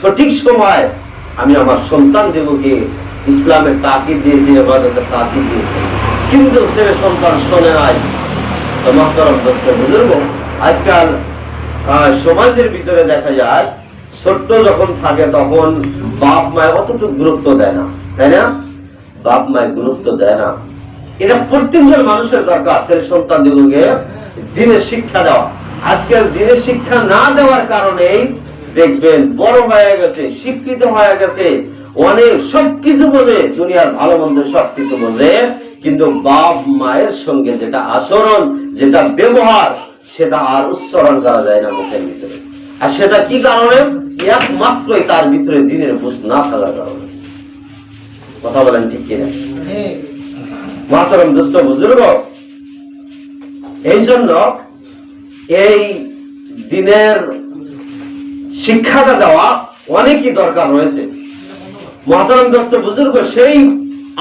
সঠিক সময় আমি আমার সন্তান দেবকে ইসলামের তাকিদ দিয়েছি, ইবাদতের তাকিদ দিয়েছি, কিন্তু ছেলে সন্তান শোনে নাই। তো মুহতারাম দোস্ত বুজুর্গ, আজকাল সমাজের ভিতরে দেখা যায় ছোট্ট যখন থাকে তখন বাপ মায় অতটুকু গুরুত্ব দেয় না, তাই না? বাপ মায় গুরুত্ব দেয় না। এটা প্রত্যেকজন মানুষের দরকার ছেলে সন্তান দিগকে দিনের শিক্ষা দেওয়া। আজকাল দিনের শিক্ষা না দেওয়ার কারণেই দেখবেন বড় হয়ে গেছে, শিক্ষিত হয়ে গেছে, অনেক সবকিছু বোঝে, দুনিয়ার ভালো মন্দ সবকিছু বোঝে, কিন্তু বাপ মায়ের সঙ্গে যেটা আচরণ, যেটা ব্যবহার, সেটা আর উচ্চারণ করা যায় না মুখের ভিতরে। আর সেটা কি কারণে? একমাত্রই তার ভিতরে দিনের বুঝ না থাকার কারণে। কথা বলেন ঠিক কিনা? মুহতারাম দোস্ত বুজুর্গ, এই জন্য এই দিনের শিক্ষাটা দেওয়া অনেকই দরকার রয়েছে। মুহতারাম দোস্ত বুজুর্গ, সেই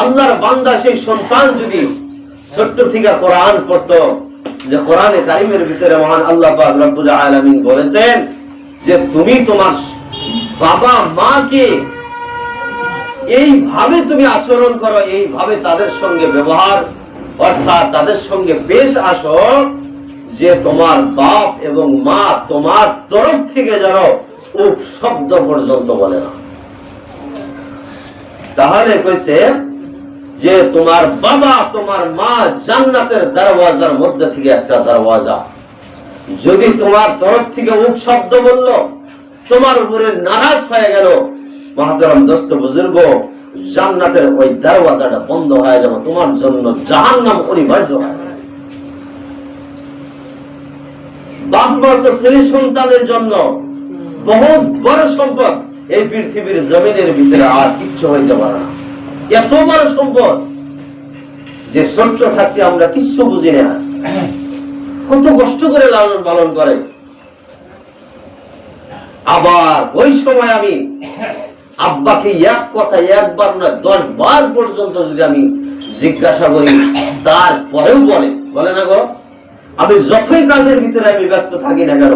আল্লাহর বান্দা, সেই সন্তান যদি ছোট্ট থেকে কোরআন পড়তো, যে কোরআনে কারিমের ভিতরে মহান আল্লাহ পাক রব্বুল আলামিন বলেছেন যে তুমি তোমার বাবা মাকে এইভাবে তুমি আচরণ করো, এইভাবে তাদের সঙ্গে ব্যবহার, অর্থাৎ তাদের সঙ্গে পেশ আসো যে তোমার বাপ এবং মা তোমার তরফ থেকে যেন উফ শব্দ পর্যন্ত বলে না। তাহলে কইছে যে তোমার বাবা তোমার মা জান্নাতের দরওয়াজার মধ্যে থেকে একটা দরওয়াজা, যদি তোমার তরফ থেকে উফ শব্দ বলল, তোমার উপরে নারাজ হয়ে গেল, মুহতারাম দোস্ত বুজুর্গ, জান্নাতের ওই দরওয়াজাটা বন্ধ হয়ে যাবে, তোমার জন্য জাহান্নাম অনিবার্য হয়ে যাবে। বাপ মা তো ছেলে সন্তানের জন্য বহুত বড় সম্পদ, এই পৃথিবীর জমিনের ভিতরে আর কিচ্ছু হইতে পারে না। এত বড় সম্পদ যে ছোট্ট থাকতে আমরা কিচ্ছু বুঝি না, কত কষ্ট করে লালন পালন করে। আবার ওই সময় আমি আব্বাকে এক কথা একবার না 10 বার পর্যন্ত যদি আমি জিজ্ঞাসা করি, তারপরেও বলে না গো, আমি যতই কাজের ভিতরে আমি ব্যস্ত থাকি না কেন,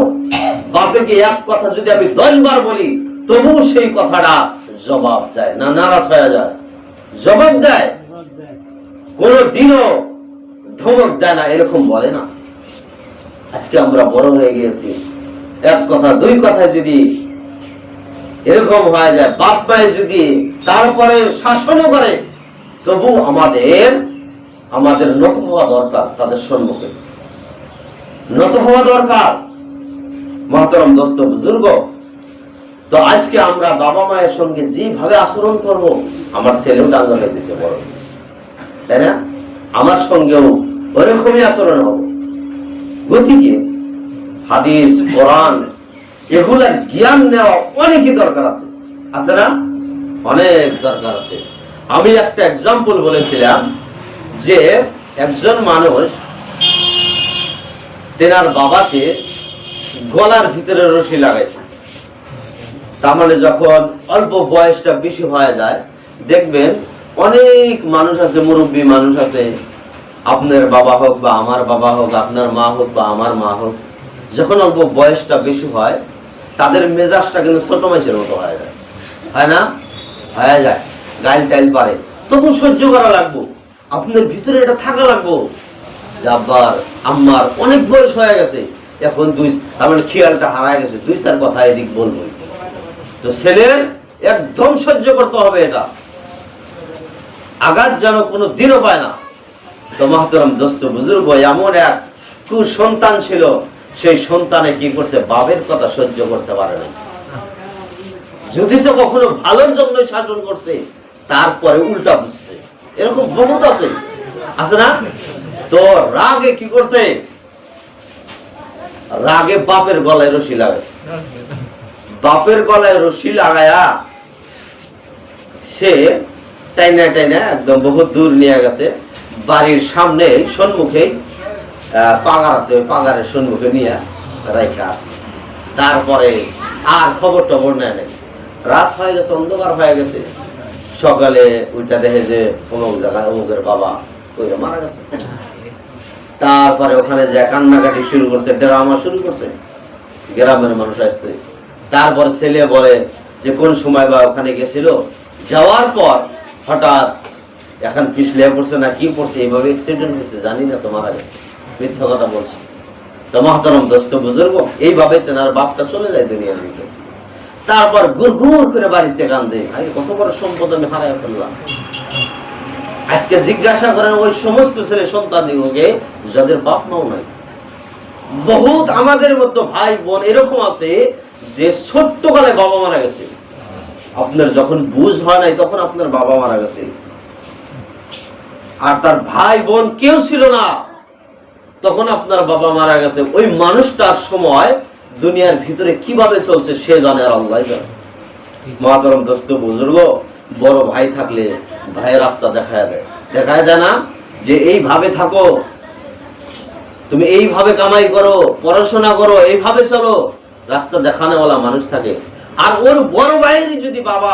বাপেকে এক কথা যদি আমি 10 বার বলি, তবু সেই কথাটা জবাব দেয় না, নারাজ হয়ে যায়, জবাব দেয়, কোনদিনও ধমক দেয় না, এরকম বলে না। আজকে আমরা বড় হয়ে গিয়েছি, এক কথা 2 কথা যদি এরকম হয়ে যায়, বাপ মায়ে যদি তারপরে শাসনও করে, তবু আমাদের নত হওয়া দরকার, তাদের সম্মুখে নত হওয়া দরকার। মুহতারাম দোস্ত বুজুর্গ, তো আজকে আমরা বাবা মায়ের সঙ্গে যেভাবে আচরণ করব, আমার ছেলেও ডাঙ্গা দিছে বড়, তাই না? আমার সঙ্গেও ওরকমই আচরণ হবে। গতিকে হাদিস, কোরআন, এগুলার জ্ঞান নেওয়া অনেকই দরকার আছে, আছে না? অনেক দরকার আছে। আমি একটা এক্সাম্পল বলেছিলাম যে একজন মানুষ তেনার বাবাকে গলার ভিতরে রশি লাগাইছে। তার মানে যখন অল্প বয়সটা বেশি হয়ে যায়, দেখবেন অনেক মানুষ আছে, মুরব্বী মানুষ আছে, আপনার বাবা হোক বা আমার বাবা হোক, আপনার মা হোক বা আমার মা হোক, যখন অল্প বয়সটা বেশি হয়, তাদের মেজাজটা কিন্তু ছোট মানুষের মতো হয়ে যায়, হয় না? হয়ে যায়, গাইল টাইল পারে, তবু সহ্য করা লাগবো, আপনার ভিতরে এটা থাকা লাগবো যে আব্বার আম্মার অনেক বয়স হয়ে গেছে, এখন তার মানে খেয়ালটা হারায় গেছে, 2-4 কথা এদিক বলবো। তো ছেলের একদম সহ্য করতে হবে, এটা আঘাত যেন কোনো দিনও পায় না। তো মুহতারাম দোস্ত বুজুর্গ, এমন এক কুসন্তান ছিল, সেই সন্তানে কি করছে, বাপের কথা সহ্য করতে পারে না, যদি সে কখনো ভালোর জন্য শাসন করছে, তারপরে উল্টা বুঝছে, এরকম বহুত আছে, আছে না? তো রাগে কি করছে, রাগে বাপের গলায় রশি লাগাইছে, বাপের গলায় রশি লাগায়া সে টাইনা টাইনা একদম বহুত দূর নিয়ে গেছে, বাড়ির সামনে সম্মুখে পাগার আছে, ওই পাগারের সম্মুখে নিয়ে রাইখা আসছে। তারপরে আর খবর টবর নেয় নাই, রাত হয়ে গেছে, অন্ধকার হয়ে গেছে, সকালে ওইটা দেখে যে অমুক জায়গায় অমুকের বাবা ওইটা মারা গেছে। তারপরে ওখানে যে কান্নাকাটি শুরু করছে, ড্রামা শুরু করছে, গ্রামের মানুষ আসছে। তারপর ছেলে বলে যে কোন সময় বা ওখানে গেছিল, যাওয়ার পর হঠাৎ এখন পিছলে পড়ছে না কি পড়ছে, এইভাবে অ্যাক্সিডেন্ট হয়েছে, জানি না তো মারা গেছে, মিথ্যা কথা বলছে। তো মহতরম দোস্ত বুজুর্গ, এইভাবে তেনার বাপটা চলে যায় দুনিয়ার ভিতরে। তারপর গুড় গুড় করে বাড়িতে কান্দে, আরে কত বড় সম্পদ আমি হারাই ফেললাম। আজকে জিজ্ঞাসা করেন ওই সমস্ত ছেলে সন্তানদিগকে যাদের বাপ মাও নাই। বহুত আমাদের মধ্যে ভাই বোন এরকম আছে যে ছোট্টকালে বাবা মারা গেছে, আপনার যখন বুঝ হয় নাই তখন আপনার বাবা মারা গেছে, আর তার ভাই বোন কেউ ছিল না, তখন আপনার বাবা মারা গেছে। ওই মানুষটার সময় দুনিয়ার ভিতরে কিভাবে চলছে সে জানে, আর আল্লাহ জানে। মহতরম দোস্ত বুজুর্গ, বড় ভাই থাকলে ভাইয়ের রাস্তা দেখায় দেয় না, যে এইভাবে থাকো, তুমি এইভাবে কামাই করো, পড়াশোনা করো, এইভাবে চলো, রাস্তা দেখানোওয়ালা মানুষ থাকে। আর ওর বড় ভাইয়ের যদি বাবা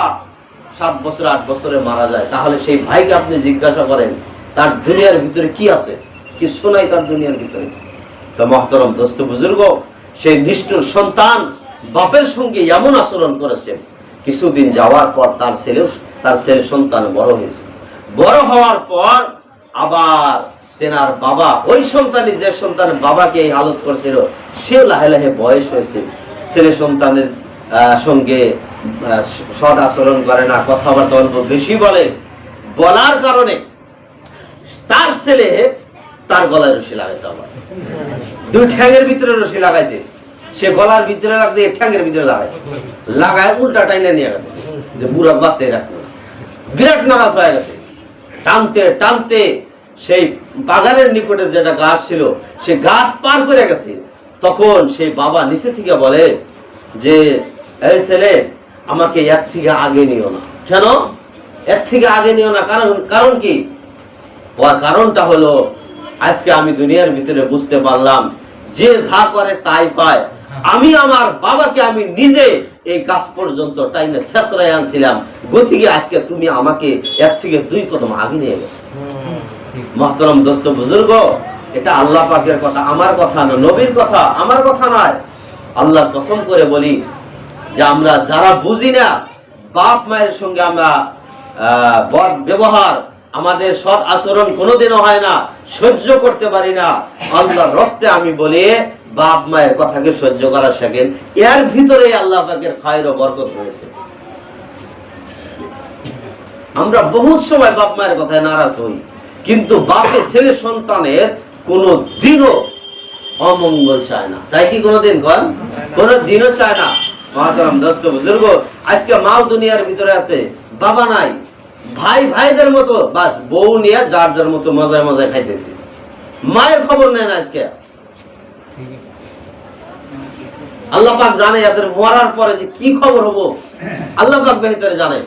7 বছর 8 বছরে মারা যায়, তাহলে সেই ভাইকে আপনি জিজ্ঞাসা করেন তার দুনিয়ার ভিতরে কি আছে, কিছু নাই তার দুনিয়ার ভিতরে। তো মহতরম দোস্ত বুজুর্গ, সেই নিষ্ঠুর সন্তান বাপের সঙ্গে এমন আচরণ করেছে, কিছুদিন যাওয়ার পর তার ছেলে সন্তান বড় হয়েছে। বড় হওয়ার পর আবার তেনার বাবা, ওই সন্তানই যে সন্তানের বাবাকে এই হালত করেছিল, সেও লাহে লাহে বয়স হয়েছে, ছেলে সন্তানের সঙ্গে সদ আচরণ করে না, কথাবার্তা অল্প বেশি বলে। বলার কারণে তার ছেলে তার গলায় রশি লাগাইছে, আবার 2 ঠ্যাঙের ভিতরে রশি লাগাইছে, সে গলার ভিতরে লাগছে, ঠ্যাঙের ভিতরে লাগাইছে, লাগায় উল্টা টাইনে নিয়ে গেছে, যে বুড়া বাঁধতে রাখলো। বিরাট নারাজ হয়ে গেছে, টানতে টানতে সেই বাগানের নিকটে যেটা গাছ ছিল, সে গাছ পার করে গেছে। তখন সেই বাবা নিচে থেকে বলে যে, এই ছেলে, আমাকে এর থেকে আগে নিও না। কেন এর থেকে আগে নিও না? কারণ কি? কারণটা হলো, আজকে আমি দুনিয়ার ভিতরে বুঝতে পারলাম যে যা করে তাই পায়। আমি আমার বাবাকে আমি নিজে এই গাছ পর্যন্ত টাইনে শেষরায় আনছিলাম, গতিকে আজকে তুমি আমাকে এর থেকে 2 কদম আগে নিয়ে গেছো। মহতরম দোস্ত বুজুর্গ, এটা আল্লাহ পাকের কথা, আমার কথা না, নবীর কথা, আমার কথা নয়। আল্লাহর কসম করে বলি যে আমরা যারা বুঝি না, বাপ মায়ের সঙ্গে আমরা বদ ব্যবহার, আমাদের সৎ আচরণ কোনোদিনও হয় না, সহ্য করতে পারি না, আল্লাহর রাস্তে আমি বলি বাপ মায়ের কথাকে সহ্য করা শেখেন। এর ভিতরে আল্লাহ পাকের খায়ের ও বরকত রয়েছে। আমরা বহুত সময় বাপ মায়ের কথায় নারাজ হই, কিন্তু বাপে ছেলে সন্তানের কোনো দিনও অমঙ্গল চায় না। চাই কি কোনোদিন? কোনো দিনও চায় না। মহতরম দোস্ত বুজুর্গ, আজকে মাও দুনিয়ার ভিতরে আছে, বাবা নাই, ভাই ভাইদের মতো বাস বউ নিয়ে যার যার মতো মজায় মজায় খাইতেছে, মায়ের খবর নেয় না। আজকে আল্লাহ পাক জানে এদের মরার পরে যে কি খবর হবো, আল্লাহ পাক বেহতরে জানে।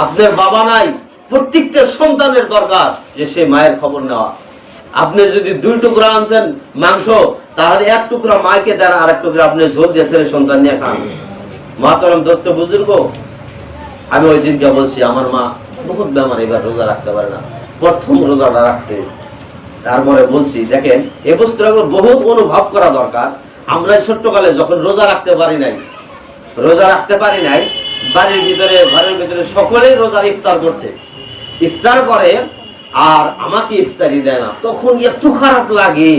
আপনার বাবা নাই, প্রত্যেকটা সন্তানের দরকার যে সে মায়ের খবর নেওয়া। আপনি যদি 2 টুকরা আনছেন মাংস, তাহলে 1 টুকরা মাকে দেন, আর 1 টুকরা আপনি ঝোল দিয়ে ছেলে সন্তান নিয়ে খান। মহতরম দোস্ত বুজুর্গ, আমি ওই দিনকে বলছি, আমার মা বহুত বেমার, এবার রোজা রাখতে পারে না, প্রথম রোজাটা রাখছে। তারপরে বলছি, দেখেন এই বস্তুটা বহুত অনুভব করা দরকার। আমরা ছোট্টকালে যখন রোজা রাখতে পারি নাই, বাড়ির ভিতরে ঘরের ভিতরে সকলেই রোজার ইফতার করছে, ইফতার করে আর আমাকে ইফতারি দেয় না, তখন এত খারাপ লাগে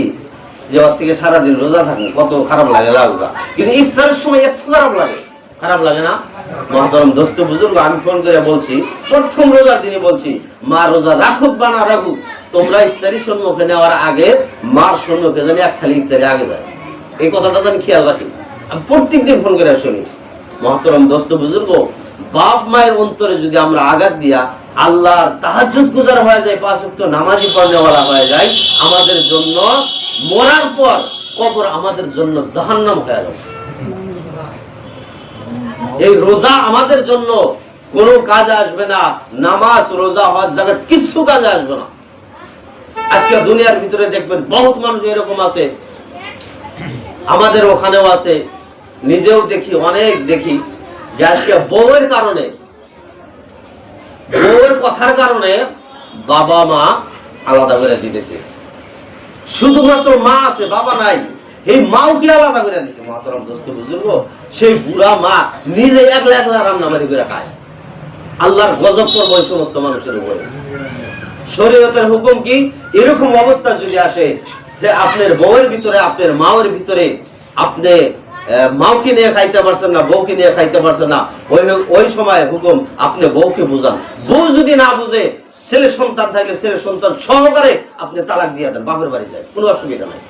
যে ওর থেকে সারাদিন রোজা থাকুন, কত খারাপ লাগে লাগা। কিন্তু ইফতারের সময় এত খারাপ লাগে না? মহতরম দোস্ত বুজুর্গ, আমি ফোন করে বলছি, প্রথম রোজার দিনে বলছি, মা রোজা রাখুক বা না রাখুক, তোমরা ইফতারি সম্মুখে নেওয়ার আগে মার সম্মুখে জানি 1 থালি ইফতারি আগে যায়। এই কথাটা জানি খেয়াল রাখি, আমি প্রত্যেকদিন ফোন করে শুনি। মহতরম দোস্ত বুজুর্গ, বাপ মায়ের অন্তরে যদি আমরা আঘাত দিয়া আল্লাহর তাহাজ্জুদ গুজার হয়ে যায়, 5 ওয়াক্ত নামাজি পড়নেওয়ালা হয়ে যায়, আমাদের জন্য মরার পর কবর আমাদের জন্য জাহান্নাম হয়ে যাবে। এই রোজা আমাদের জন্য কোনো কাজে আসবে না, নামাজ রোজা হজ জাকাত কিছু কাজে আসবে না। আজকে দুনিয়ার ভিতরে দেখবেন বহুত মানুষ এরকম আছে, আমাদের ওখানেও আছে, নিজেও দেখি, অনেক দেখি, যে আজকে বউয়ের কারণে, বউয়ের কথার কারণে বাবা মা আলাদা করে দিতেছে। শুধুমাত্র মা আছে, বাবা নাই, এই মাও কি আলাদা করে দিছে মহতরম দোস্ত বুজুর্গ। সেই বুড়া মা নিজে একলা একলা রান্না বাড়ি করে খায়। আল্লাহর গজব করবো ওই সমস্ত মানুষের উপরে। শরীয়তের হুকুম কি, এরকম অবস্থা যদি আসে যে আপনার বউয়ের ভিতরে, আপনার মায়ের ভিতরে আপনি মাওকে নিয়ে খাইতে পারছেন না, বউকে নিয়ে খাইতে পারছেন না, ওই সময় হুকুম আপনি বউকে বুঝান। বউ যদি না বুঝে, ছেলে সন্তান থাকলে ছেলে সন্তান সহকারে আপনি তালাক দিয়ে দেন, বাপের বাড়ি যায়, কোনো অসুবিধা নাই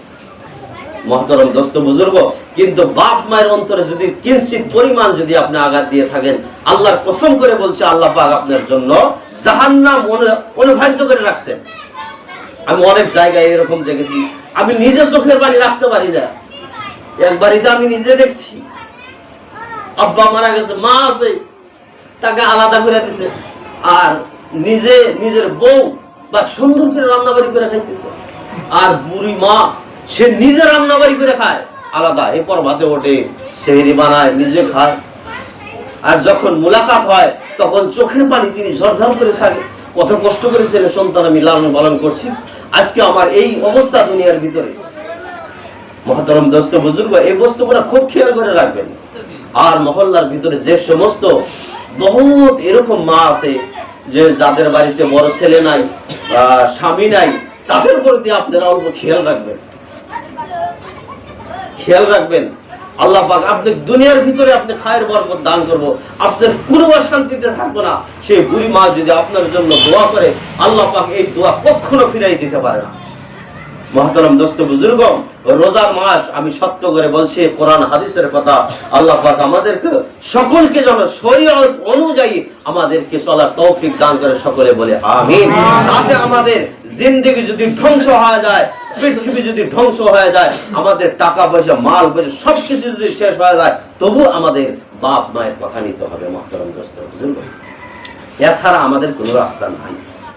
মহতরম দোস্ত বুজুর্গ। কিন্তু বাপ মায়ের অন্তরে যদি কিঞ্চিত পরিমাণ যদি আপনি আঘাত দিয়ে থাকেন, আল্লাহর কসম করে বলছে আল্লাহ পাক আপনার জন্য জাহান্নাম অনিবার্য করে রাখছেন। আমি অনেক জায়গায় এরকম দেখেছি, আমি নিজে চোখের পানি রাখতে পারি না। একবার এটা আমি নিজে দেখছি, আব্বা মারা গেছে, মা আছে, তাকে আলাদা করে দিছে, আর নিজে নিজের বউ বা সুন্দর করে রান্নাবাড়ি করে খাইতেছে। আর বুড়ি মা সে নিজে রান্নাবাড়ি করে খায় আলাদা, এরপর ভাতে ওঠে, সেহরি বানায়, নিজে খায়। আর যখন মুলাকাত হয় তখন চোখের পানি তিনি ঝরঝর করে ছাড়ে। কত কষ্ট করে ছেলে সন্তান আমি লালন পালন করছি, আজকে আমার এই অবস্থা দুনিয়ার ভিতরে। মহতরম দোস্ত বুজুর্গ, এই বস্তুগুলো খুব খেয়াল করে রাখবেন। আর মহল্লার ভিতরে যে সমস্ত বহুত এরকম মা আছে যে যাদের বাড়িতে বড় ছেলে নাই, স্বামী নাই, তাদের প্রতি আপনারা অল্প খেয়াল রাখবেন, খেয়াল রাখবেন। আল্লাহ পাক আপনি দুনিয়ার ভিতরে আপনি খায়ের বরকত দান করবো, আপনার কোনো অশান্তিতে থাকবো না। সেই বুড়ি মা যদি আপনার জন্য দোয়া করে, আল্লাহ পাক এই দোয়া কখনো ফিরাই দিতে পারে না। মহতরম দোস্ত বুজুর্গ, রোজার মাস, আমি সত্য করে বলছি, কোরআন হাদিসের কথা, আল্লাহ পাক আমাদেরকে সকলকে যেন শরীয়ত অনুযায়ী আমাদেরকে চলার তৌফিক দান করে, সকলে বলে আমিন। তাতে আমাদের জিন্দেগি যদি ধ্বংস হয়ে যায়, পৃথিবী যদি ধ্বংস হয়ে যায়, আমাদের টাকা পয়সা মাল পয়সা সবকিছু যদি শেষ হয়ে যায়, তবু আমাদের বাপ মায়ের কথা নিতে হবে মহতরম দোস্ত বুজুর্গ। এছাড়া আমাদের কোনো রাস্তা নাই।